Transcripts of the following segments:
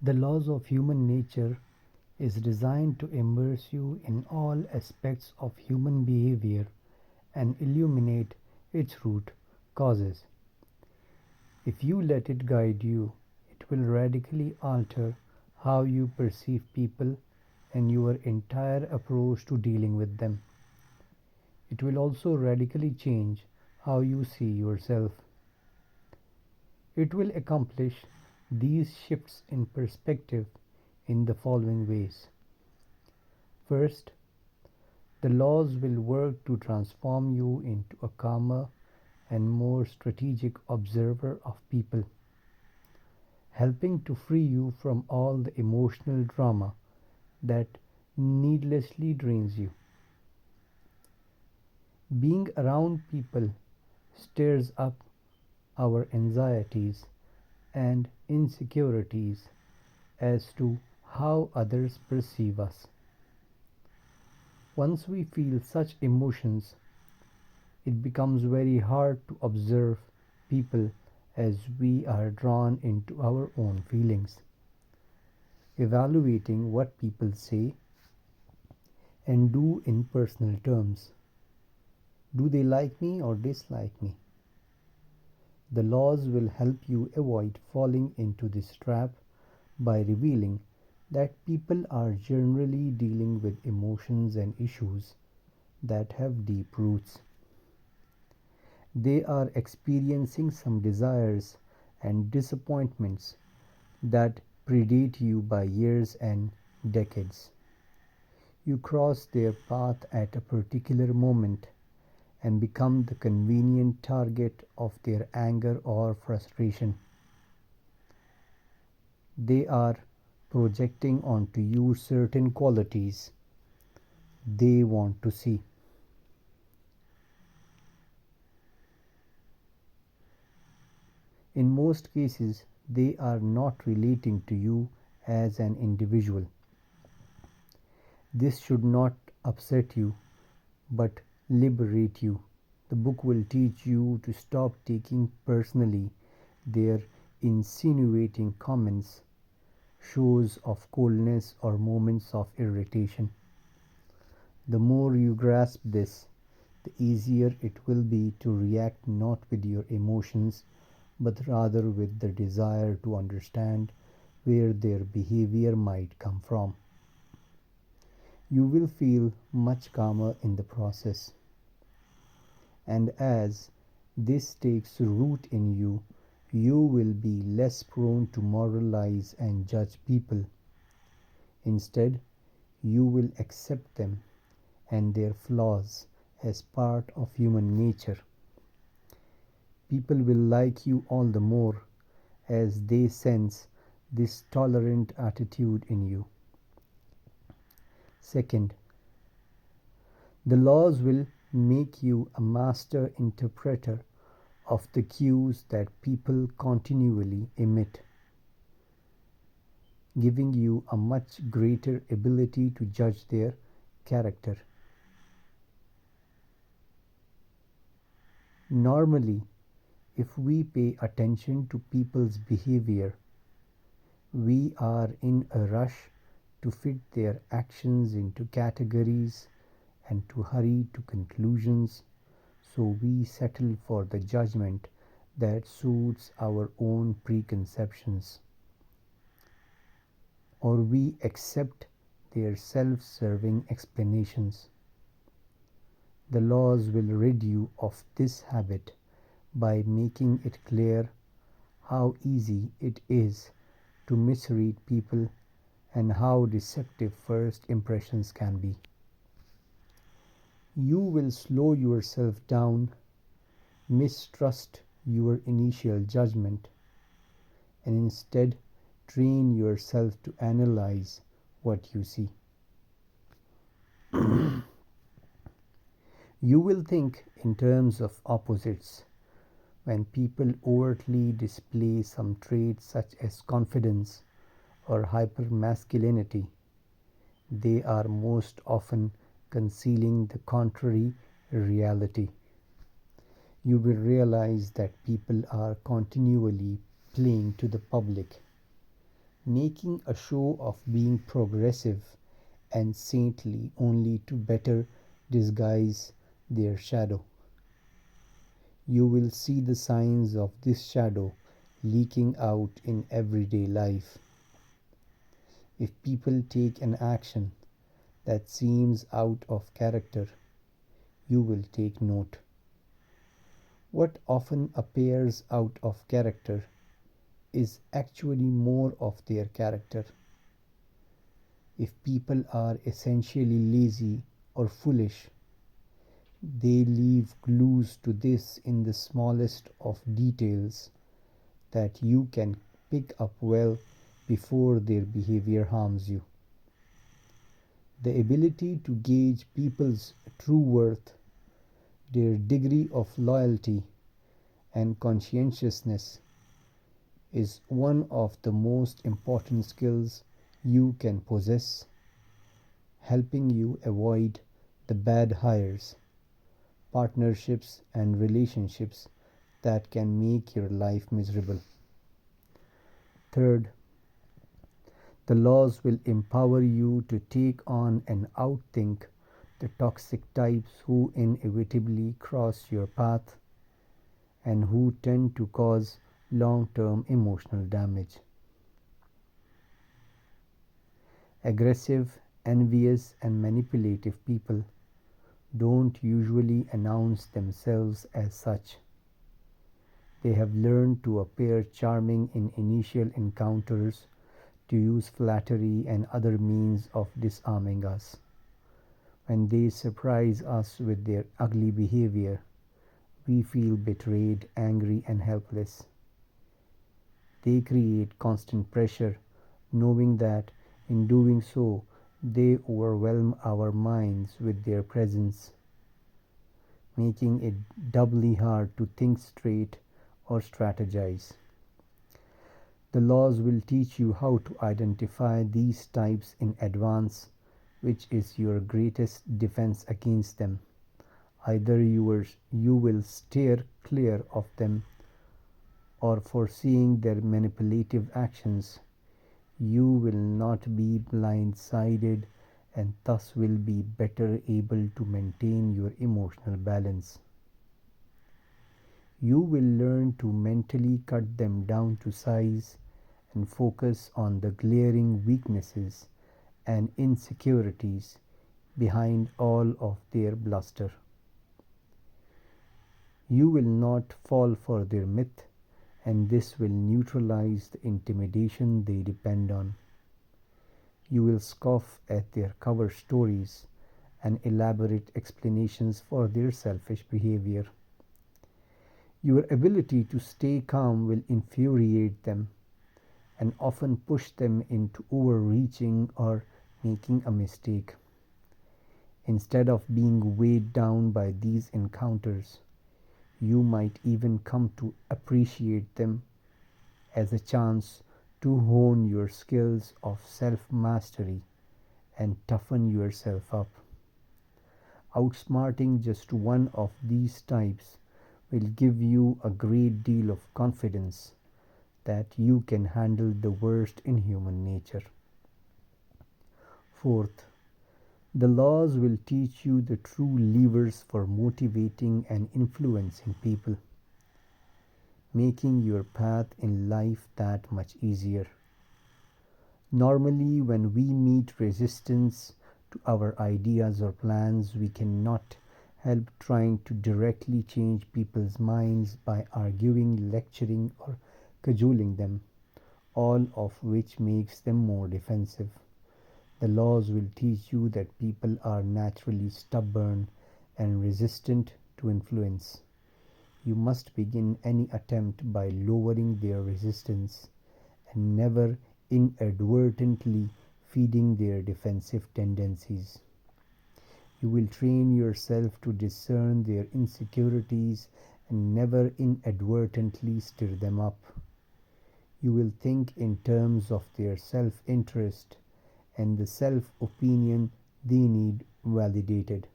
The laws of human nature is designed to immerse you in all aspects of human behavior and illuminate its root causes. If you let it guide you, it will radically alter how you perceive people and your entire approach to dealing with them. It will also radically change how you see yourself. It will accomplish these shifts in perspective in the following ways. First, the laws will work to transform you into a calmer and more strategic observer of people, helping to free you from all the emotional drama that needlessly drains you. Being around people stirs up our anxieties and insecurities as to how others perceive us. Once we feel such emotions, it becomes very hard to observe people as we are drawn into our own feelings, evaluating what people say and do in personal terms. Do they like me or dislike me? The laws will help you avoid falling into this trap by revealing that people are generally dealing with emotions and issues that have deep roots. They are experiencing some desires and disappointments that predate you by years and decades. You cross their path at a particular moment and become the convenient target of their anger or frustration. They are projecting onto you certain qualities they want to see. In most cases, they are not relating to you as an individual. This should not upset you, but liberate you. The book will teach you to stop taking personally their insinuating comments, shows of coldness, or moments of irritation. The more you grasp this, the easier it will be to react not with your emotions but rather with the desire to understand where their behavior might come from. You will feel much calmer in the process. And as this takes root in you, you will be less prone to moralize and judge people. Instead, you will accept them and their flaws as part of human nature. People will like you all the more as they sense this tolerant attitude in you. Second, the laws will make you a master interpreter of the cues that people continually emit, giving you a much greater ability to judge their character. Normally, if we pay attention to people's behavior, we are in a rush to fit their actions into categories and to hurry to conclusions, so we settle for the judgment that suits our own preconceptions, or we accept their self serving explanations. The laws will rid you of this habit by making it clear how easy it is to misread people and how deceptive first impressions can be. You will slow yourself down, mistrust your initial judgment, and instead train yourself to analyze what you see. You will think in terms of opposites. When people overtly display some traits such as confidence or hypermasculinity, they are most often concealing the contrary reality. You will realize that people are continually playing to the public. making a show of being progressive and saintly only to better disguise their shadow. You will see the signs of this shadow leaking out in everyday life. If people take an action that seems out of character, you will take note. What often appears out of character is actually more of their character. If people are essentially lazy or foolish, they leave clues to this in the smallest of details that you can pick up well before their behavior harms you. The ability to gauge people's true worth, their degree of loyalty and conscientiousness, is one of the most important skills you can possess, helping you avoid the bad hires, partnerships, and relationships that can make your life miserable. Third, the laws will empower you to take on and outthink the toxic types who inevitably cross your path and who tend to cause long term emotional damage. Aggressive, envious, and manipulative people don't usually announce themselves as such. They have learned to appear charming in initial encounters, to use flattery and other means of disarming us. When they surprise us with their ugly behavior, we feel betrayed, angry, and helpless. They create constant pressure, knowing that in doing so, they overwhelm our minds with their presence, making it doubly hard to think straight or strategize. The laws will teach you how to identify these types in advance, which is your greatest defense against them. Either you will steer clear of them, or foreseeing their manipulative actions, you will not be blindsided and thus will be better able to maintain your emotional balance. You will learn to mentally cut them down to size and focus on the glaring weaknesses and insecurities behind all of their bluster. You will not fall for their myth, and this will neutralize the intimidation they depend on. You will scoff at their cover stories and elaborate explanations for their selfish behavior. Your ability to stay calm will infuriate them and often push them into overreaching or making a mistake. Instead of being weighed down by these encounters, you might even come to appreciate them as a chance to hone your skills of self mastery and toughen yourself up. Outsmarting just one of these types will give you a great deal of confidence that you can handle the worst in human nature. Fourth, the laws will teach you the true levers for motivating and influencing people, making your path in life that much easier. Normally, when we meet resistance to our ideas or plans, we cannot help trying to directly change people's minds by arguing, lecturing, or cajoling them, all of which makes them more defensive. The laws will teach you that people are naturally stubborn and resistant to influence. You must begin any attempt by lowering their resistance and never inadvertently feeding their defensive tendencies. You will train yourself to discern their insecurities and never inadvertently stir them up. You will think in terms of their self interest and the self opinion they need validated.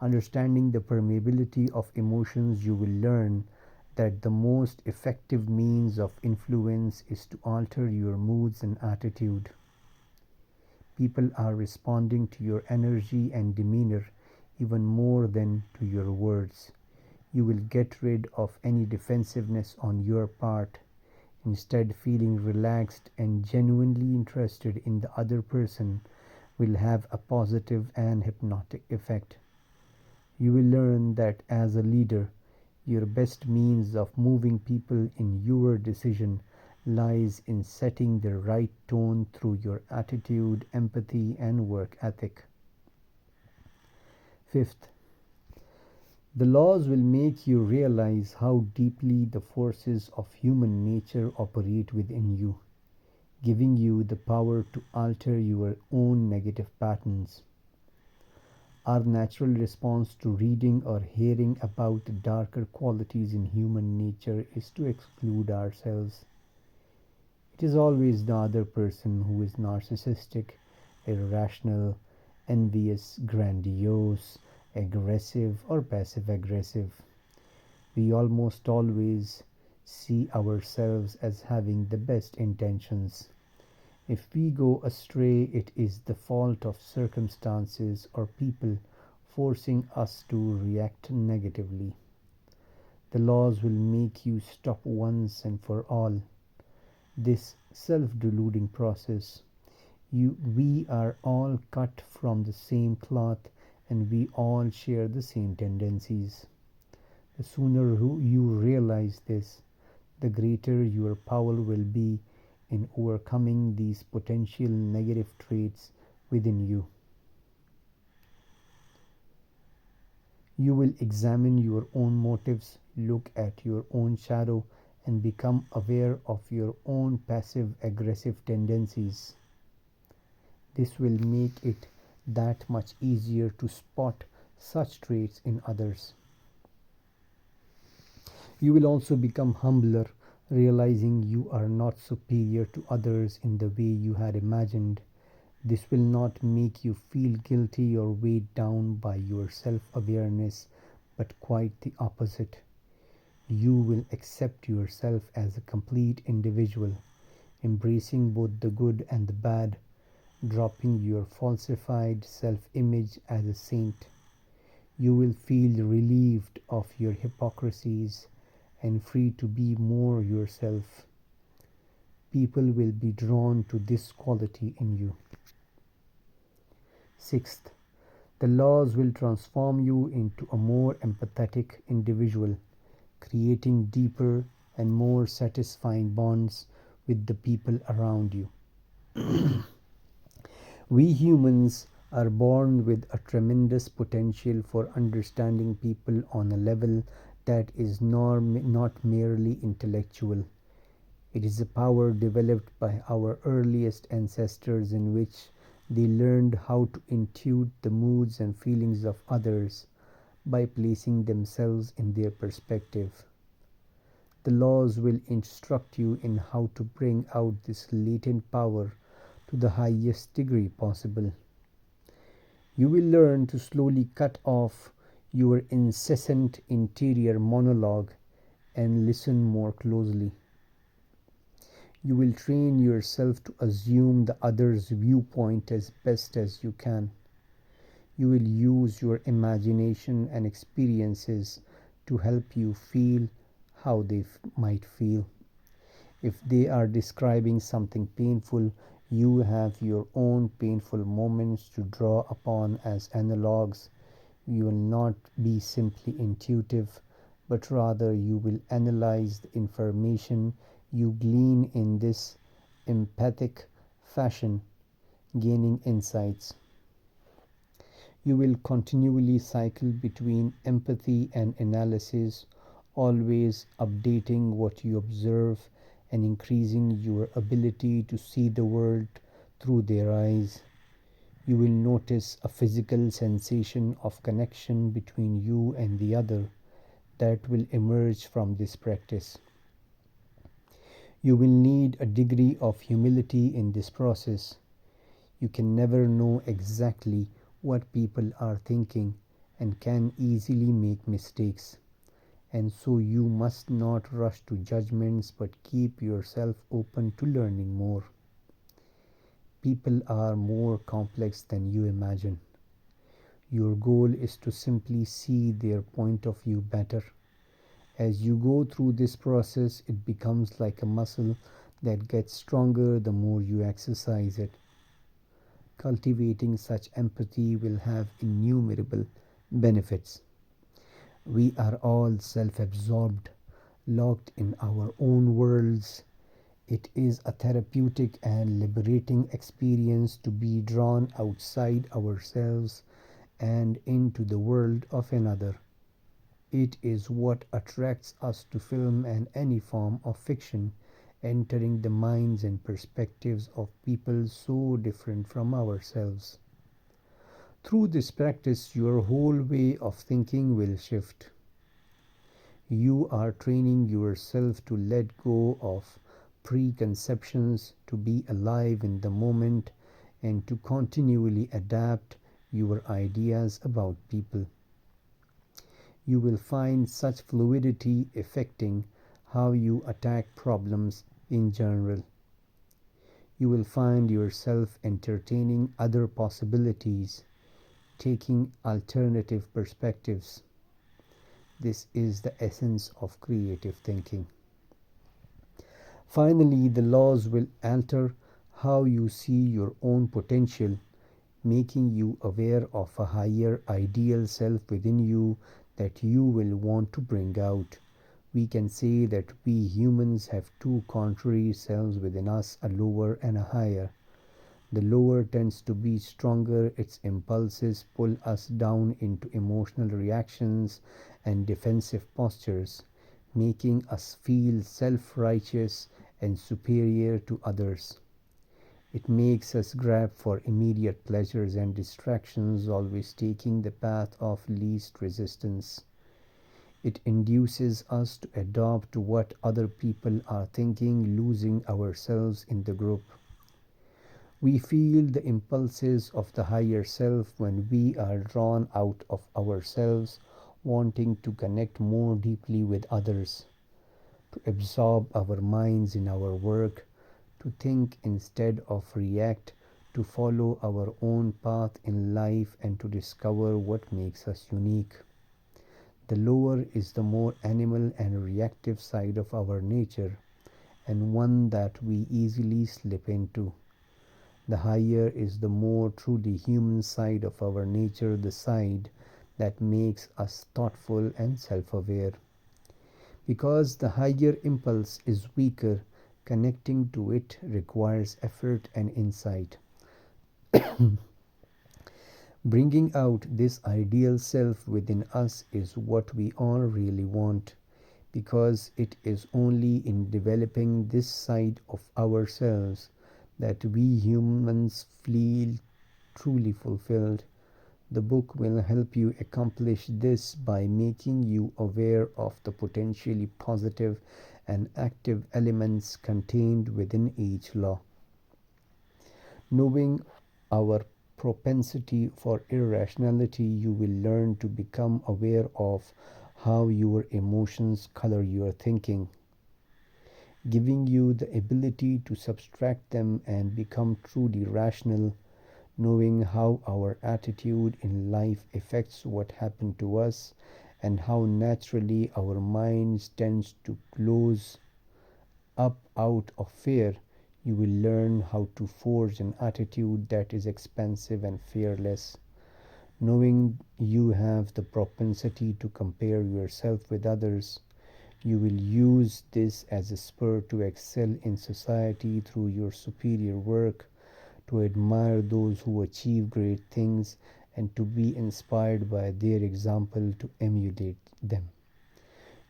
Understanding the permeability of emotions, you will learn that the most effective means of influence is to alter your moods and attitude. People are responding to your energy and demeanor even more than to your words. You will get rid of any defensiveness on your part, instead feeling relaxed and genuinely interested in the other person will have a positive and hypnotic effect. You will learn that as a leader, your best means of moving people in your decision lies in setting the right tone through your attitude, empathy, and work ethic. Fifth, the laws will make you realize how deeply the forces of human nature operate within you, giving you the power to alter your own negative patterns. Our natural response to reading or hearing about the darker qualities in human nature is to exclude ourselves. It is always the other person who is narcissistic, irrational, envious, grandiose, aggressive, or passive aggressive. We almost always see ourselves as having the best intentions. If we go astray, it is the fault of circumstances or people forcing us to react negatively. The laws will make you stop once and for all this self-deluding process. We are all cut from the same cloth and we all share the same tendencies. The sooner you realize this, the greater your power will be in overcoming these potential negative traits within you. You will examine your own motives, look at your own shadow, and become aware of your own passive aggressive tendencies. This will make it that much easier to spot such traits in others. You will also become humbler, realizing you are not superior to others in the way you had imagined. This will not make you feel guilty or weighed down by your self awareness, but quite the opposite. You will accept yourself as a complete individual, embracing both the good and the bad, dropping your falsified self image as a saint. You will feel relieved of your hypocrisies and free to be more yourself. People will be drawn to this quality in you. Sixth, the laws will transform you into a more empathetic individual, creating deeper and more satisfying bonds with the people around you. We humans are born with a tremendous potential for understanding people on a level that is not merely intellectual. It is a power developed by our earliest ancestors in which they learned how to intuit the moods and feelings of others by placing themselves in their perspective. The laws will instruct you in how to bring out this latent power to the highest degree possible. You will learn to slowly cut off your incessant interior monologue and listen more closely. You will train yourself to assume the other's viewpoint as best as you can. You will use your imagination and experiences to help you feel how they might feel. If they are describing something painful, you have your own painful moments to draw upon as analogues. You will not be simply intuitive, but rather you will analyze the information you glean in this empathic fashion, gaining insights. You will continually cycle between empathy and analysis, always updating what you observe and increasing your ability to see the world through their eyes. You will notice a physical sensation of connection between you and the other that will emerge from this practice. You will need a degree of humility in this process. You can never know exactly what people are thinking and can easily make mistakes. and so you must not rush to judgments but keep yourself open to learning more. People are more complex than you imagine. Your goal is to simply see their point of view better. As you go through this process, it becomes like a muscle that gets stronger the more you exercise it. Cultivating such empathy will have innumerable benefits. We are all self absorbed, locked in our own worlds. It is a therapeutic and liberating experience to be drawn outside ourselves and into the world of another. It is what attracts us to film and any form of fiction, entering the minds and perspectives of people so different from ourselves. Through this practice, your whole way of thinking will shift. You are training yourself to let go of preconceptions, to be alive in the moment, and to continually adapt your ideas about people. You will find such fluidity affecting how you attack problems in general. You will find yourself entertaining other possibilities, taking alternative perspectives. This is the essence of creative thinking. Finally, the laws will alter how you see your own potential, making you aware of a higher ideal self within you that you will want to bring out. We can say that we humans have two contrary selves within us, a lower and a higher. The lower tends to be stronger, its impulses pull us down into emotional reactions and defensive postures, making us feel self righteous and superior to others. It makes us grab for immediate pleasures and distractions, always taking the path of least resistance. It induces us to adopt what other people are thinking, losing ourselves in the group. We feel the impulses of the higher self when we are drawn out of ourselves, wanting to connect more deeply with others, to absorb our minds in our work, to think instead of react, to follow our own path in life, and to discover what makes us unique. The lower is the more animal and reactive side of our nature, and one that we easily slip into. The higher is the more truly human side of our nature, the side that makes us thoughtful and self aware. Because the higher impulse is weaker, connecting to it requires effort and insight. Bringing out this ideal self within us is what we all really want, because it is only in developing this side of ourselves that we humans feel truly fulfilled. The book will help you accomplish this by making you aware of the potentially positive and active elements contained within each law. Knowing our propensity for irrationality, you will learn to become aware of how your emotions color your thinking, giving you the ability to subtract them and become truly rational. Knowing how our attitude in life affects what happened to us and how naturally our minds tends to close up out of fear, you will learn how to forge an attitude that is expansive and fearless. Knowing you have the propensity to compare yourself with others, you will use this as a spur to excel in society through your superior work, to admire those who achieve great things, and to be inspired by their example to emulate them.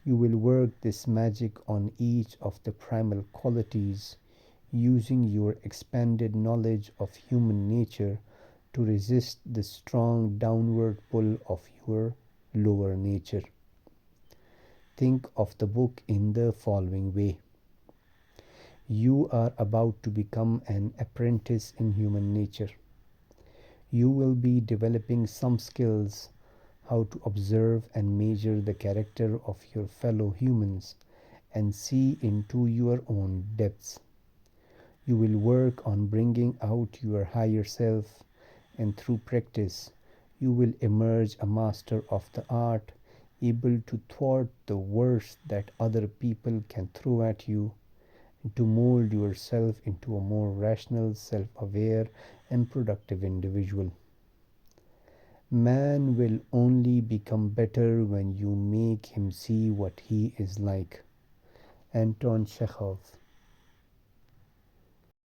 You will work this magic on each of the primal qualities, using your expanded knowledge of human nature to resist the strong downward pull of your lower nature. Think of the book in the following way. You are about to become an apprentice in human nature. You will be developing some skills, how to observe and measure the character of your fellow humans and see into your own depths. You will work on bringing out your higher self, and through practice, you will emerge a master of the art, able to thwart the worst that other people can throw at you, and to mold yourself into a more rational, self aware, and productive individual. Man will only become better when you make him see what he is like. Anton Chekhov.